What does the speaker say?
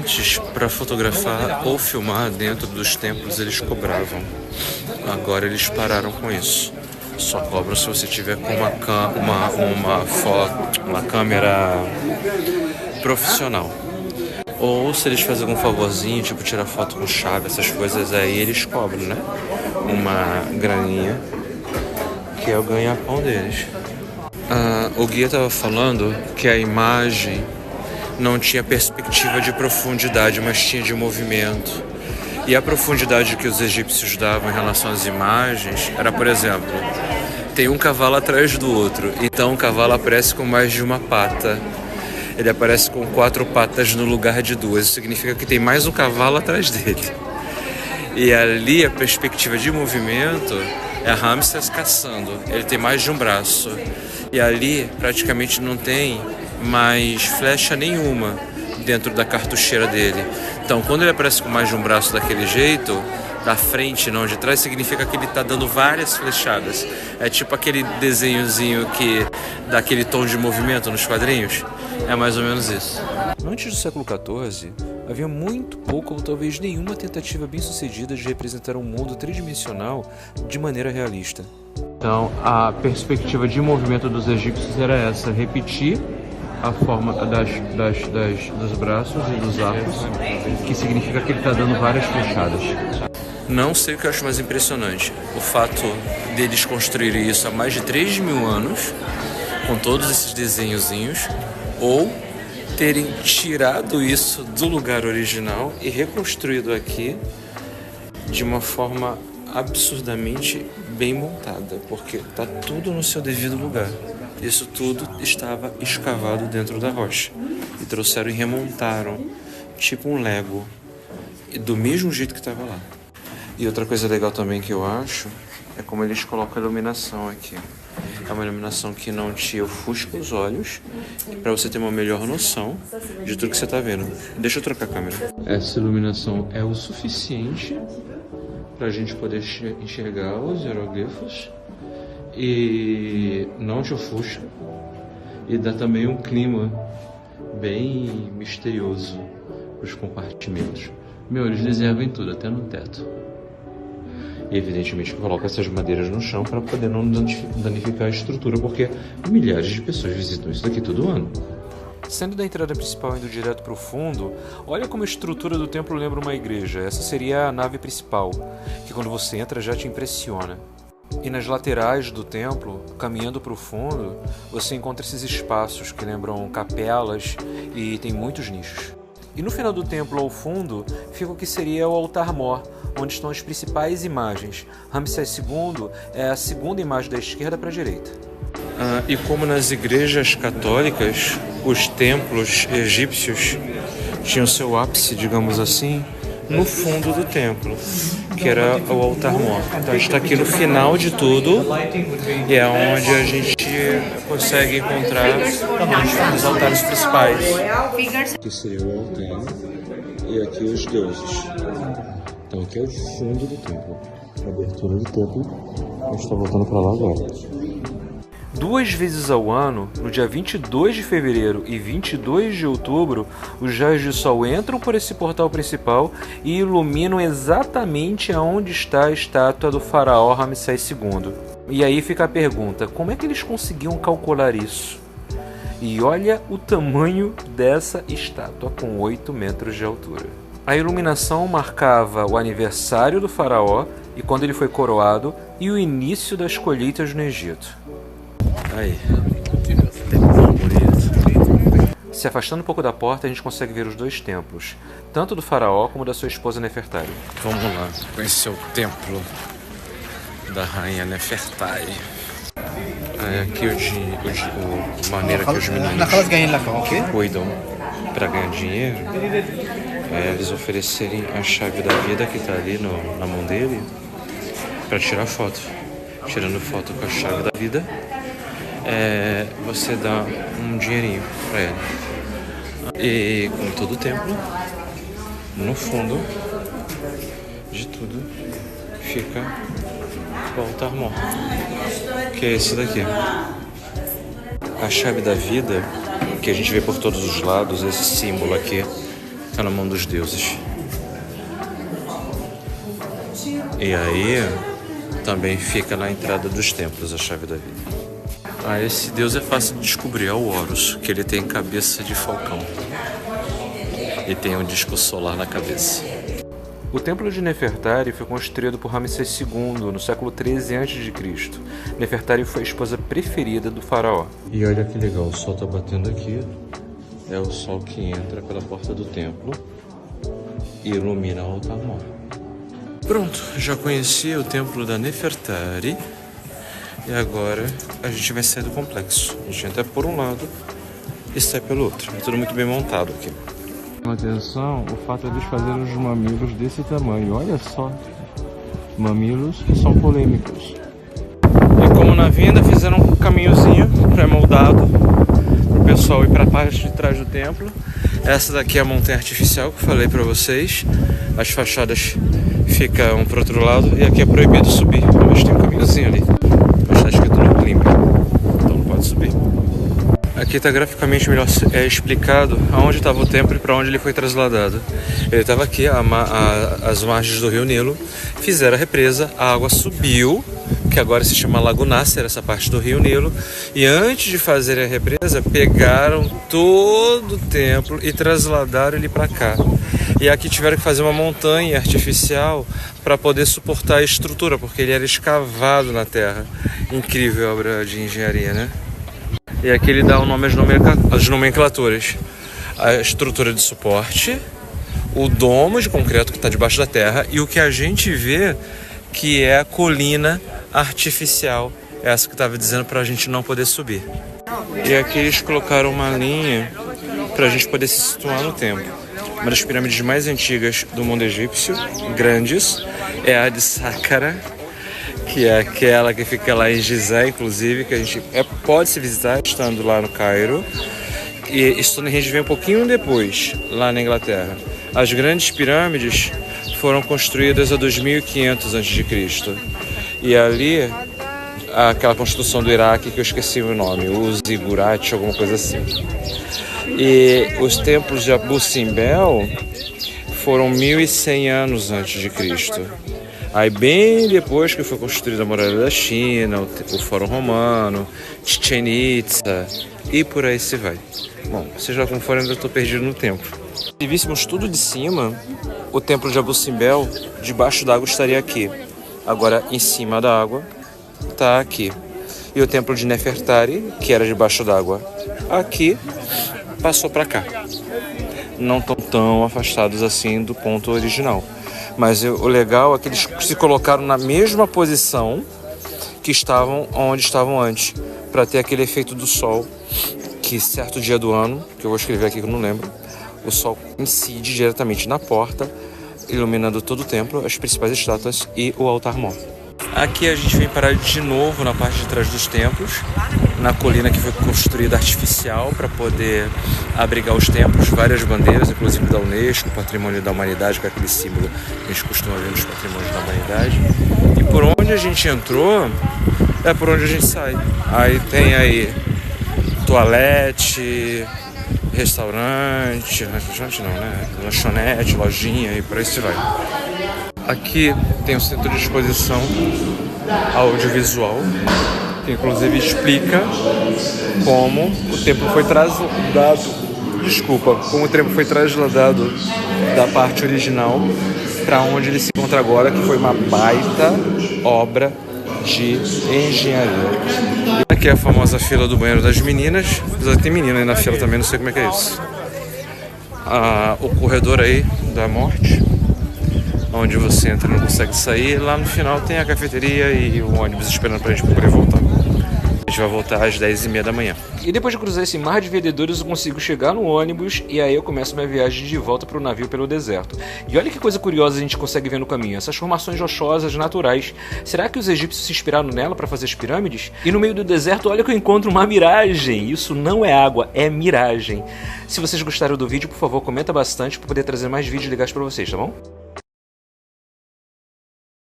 Antes, para fotografar ou filmar dentro dos templos, eles cobravam. Agora eles pararam com isso. Só cobram se você tiver com uma câmera profissional. Ou se eles fazem algum favorzinho, tipo tirar foto com chave, essas coisas, aí eles cobram, né? Uma graninha, que é o ganha-pão deles. O guia estava falando que a imagem não tinha perspectiva de profundidade, mas tinha de movimento. E a profundidade que os egípcios davam em relação às imagens era, por exemplo, tem um cavalo atrás do outro, então o cavalo aparece com mais de uma pata. Ele aparece com 4 patas no lugar de 2, isso significa que tem mais um cavalo atrás dele. E ali a perspectiva de movimento é Ramsés caçando, ele tem mais de um braço. E ali praticamente não tem mais flecha nenhuma dentro da cartucheira dele. Então quando ele aparece com mais de um braço daquele jeito, da frente, não de trás, significa que ele está dando várias flechadas. É tipo aquele desenhozinho que dá aquele tom de movimento nos quadrinhos. É mais ou menos isso. Antes do século XIV, havia muito pouco ou talvez nenhuma tentativa bem sucedida de representar um mundo tridimensional de maneira realista. Então, a perspectiva de movimento dos egípcios era essa, repetir a forma dos braços e dos arcos, que significa que ele está dando várias flechadas. Não sei o que eu acho mais impressionante, o fato deles construírem isso há mais de 3.000 anos, com todos esses desenhozinhos, ou terem tirado isso do lugar original e reconstruído aqui de uma forma absurdamente bem montada, porque está tudo no seu devido lugar. Isso tudo estava escavado dentro da rocha e trouxeram e remontaram, tipo um Lego, do mesmo jeito que estava lá. E outra coisa legal também que eu acho é como eles colocam a iluminação aqui. É uma iluminação que não te ofusca os olhos, para você ter uma melhor noção de tudo que você está vendo. Deixa eu trocar a câmera. Essa iluminação é o suficiente para a gente poder enxergar os hieroglifos e não te ofusca, e dá também um clima bem misterioso para os compartimentos. Eles desenham tudo, até no teto. E evidentemente coloca essas madeiras no chão para poder não danificar a estrutura, porque milhares de pessoas visitam isso daqui todo ano. Saindo da entrada principal e indo direto para o fundo, olha como a estrutura do templo lembra uma igreja. Essa seria a nave principal, que quando você entra já te impressiona. E nas laterais do templo, caminhando para o fundo, você encontra esses espaços que lembram capelas e tem muitos nichos. E no final do templo, ao fundo, fica o que seria o altar-mor, onde estão as principais imagens. Ramsés II é a segunda imagem da esquerda para a direita. E como nas igrejas católicas, os templos egípcios tinham seu ápice, digamos assim, no fundo do templo, que era o altar-mor. Então a gente está aqui no final de tudo e é onde a gente consegue encontrar os altares principais. Aqui seria o altar e aqui os deuses. Então aqui é o fundo do templo, a abertura do templo. A gente está voltando para lá agora. 2 vezes ao ano, no dia 22 de fevereiro e 22 de outubro, os raios de sol entram por esse portal principal e iluminam exatamente aonde está a estátua do faraó Ramsés II. E aí fica a pergunta, como é que eles conseguiam calcular isso? E olha o tamanho dessa estátua com 8 metros de altura. A iluminação marcava o aniversário do faraó e quando ele foi coroado e o início das colheitas no Egito. Aí, templo bonito. Se afastando um pouco da porta, a gente consegue ver os 2 templos, tanto do faraó como da sua esposa Nefertari. Vamos lá, conhecer o templo da rainha Nefertari. Aqui a maneira que os meninos cuidam para ganhar dinheiro é eles oferecerem a chave da vida que está ali na mão dele para tirar foto. Tirando foto com a chave da vida, você dá um dinheirinho para ele. E como todo templo, no fundo de tudo fica o altar-mor, que é esse daqui. A chave da vida, que a gente vê por todos os lados, esse símbolo aqui, fica na mão dos deuses. E aí também fica na entrada dos templos a chave da vida. Esse deus é fácil de descobrir, é o Horus, que ele tem cabeça de falcão e tem um disco solar na cabeça. O templo de Nefertari foi construído por Ramsés II no século 13 a.C. Nefertari foi a esposa preferida do faraó. E olha que legal, o sol tá batendo aqui. É o sol que entra pela porta do templo e ilumina o altar-mor. Pronto, já conheci o templo da Nefertari. E agora a gente vai sair do complexo. A gente entra por um lado e sai pelo outro. É tudo muito bem montado aqui. Atenção, o fato é de fazerem os mamilos desse tamanho. Olha só, mamilos que são polêmicos. E como na vinda fizeram um caminhozinho pré-moldado para o pessoal ir para a parte de trás do templo. Essa daqui é a montanha artificial que eu falei para vocês. As fachadas ficam para o outro lado e aqui é proibido subir. Mas tem um caminhozinho ali. Está escrito no clima, então não pode subir. Aqui está graficamente melhor explicado aonde estava o templo e para onde ele foi trasladado. Ele estava aqui, às margens do rio Nilo, fizeram a represa, a água subiu, que agora se chama Lago Nasser, essa parte do rio Nilo, e antes de fazerem a represa, pegaram todo o templo e trasladaram ele para cá. E aqui tiveram que fazer uma montanha artificial para poder suportar a estrutura, porque ele era escavado na terra. Incrível obra de engenharia, né? E aqui ele dá o nome às nomenclaturas. A estrutura de suporte, o domo de concreto que está debaixo da terra e o que a gente vê que é a colina artificial, essa que estava dizendo para a gente não poder subir. E aqui eles colocaram uma linha para a gente poder se situar no templo. Uma das pirâmides mais antigas do mundo egípcio, grandes, é a de Saqqara, que é aquela que fica lá em Gizé, inclusive, que a gente pode se visitar estando lá no Cairo. E Stonehenge vem um pouquinho depois, lá na Inglaterra. As grandes pirâmides foram construídas a 2500 a.C. E ali, aquela construção do Iraque, que eu esqueci o nome, o Ziggurat, alguma coisa assim. E os templos de Abu Simbel foram 1100 anos antes de Cristo. Aí bem depois que foi construída a Muralha da China, o Fórum Romano, Chichen Itza e por aí se vai. Bom, seja como for, ainda estou perdido no tempo. Se víssemos tudo de cima, o templo de Abu Simbel, debaixo d'água, estaria aqui. Agora, em cima da água, está aqui. E o templo de Nefertari, que era debaixo d'água, aqui, passou para cá. Não estão tão afastados assim do ponto original. Mas o legal é que eles se colocaram na mesma posição que estavam onde estavam antes, para ter aquele efeito do sol, que certo dia do ano, que eu vou escrever aqui que eu não lembro, o sol incide diretamente na porta, iluminando todo o templo, as principais estátuas e o altar-mor. Aqui a gente vem parar de novo na parte de trás dos templos, na colina que foi construída artificial para poder abrigar os templos, várias bandeiras, inclusive da Unesco, Patrimônio da Humanidade, que é aquele símbolo que a gente costuma ver nos Patrimônios da Humanidade. E por onde a gente entrou, é por onde a gente sai. Aí tem aí toalete, restaurante não, né? Lanchonete, lojinha e por aí se vai. Aqui tem o centro de exposição audiovisual, que inclusive explica como o templo foi trasladado, como o templo foi trasladado da parte original para onde ele se encontra agora, que foi uma baita obra de engenharia. Aqui é a famosa fila do banheiro das meninas, apesar de ter menina aí na fila também, não sei como é que é isso. O corredor aí da morte, onde você entra e não consegue sair. Lá no final tem a cafeteria e o ônibus esperando pra gente poder voltar. A gente vai voltar às 10h30 da manhã. E depois de cruzar esse mar de vendedores, eu consigo chegar no ônibus e aí eu começo minha viagem de volta pro navio pelo deserto. E olha que coisa curiosa a gente consegue ver no caminho, essas formações rochosas naturais. Será que os egípcios se inspiraram nela para fazer as pirâmides? E no meio do deserto, olha que eu encontro uma miragem. Isso não é água, é miragem. Se vocês gostaram do vídeo, por favor, comenta bastante para poder trazer mais vídeos legais para vocês, tá bom?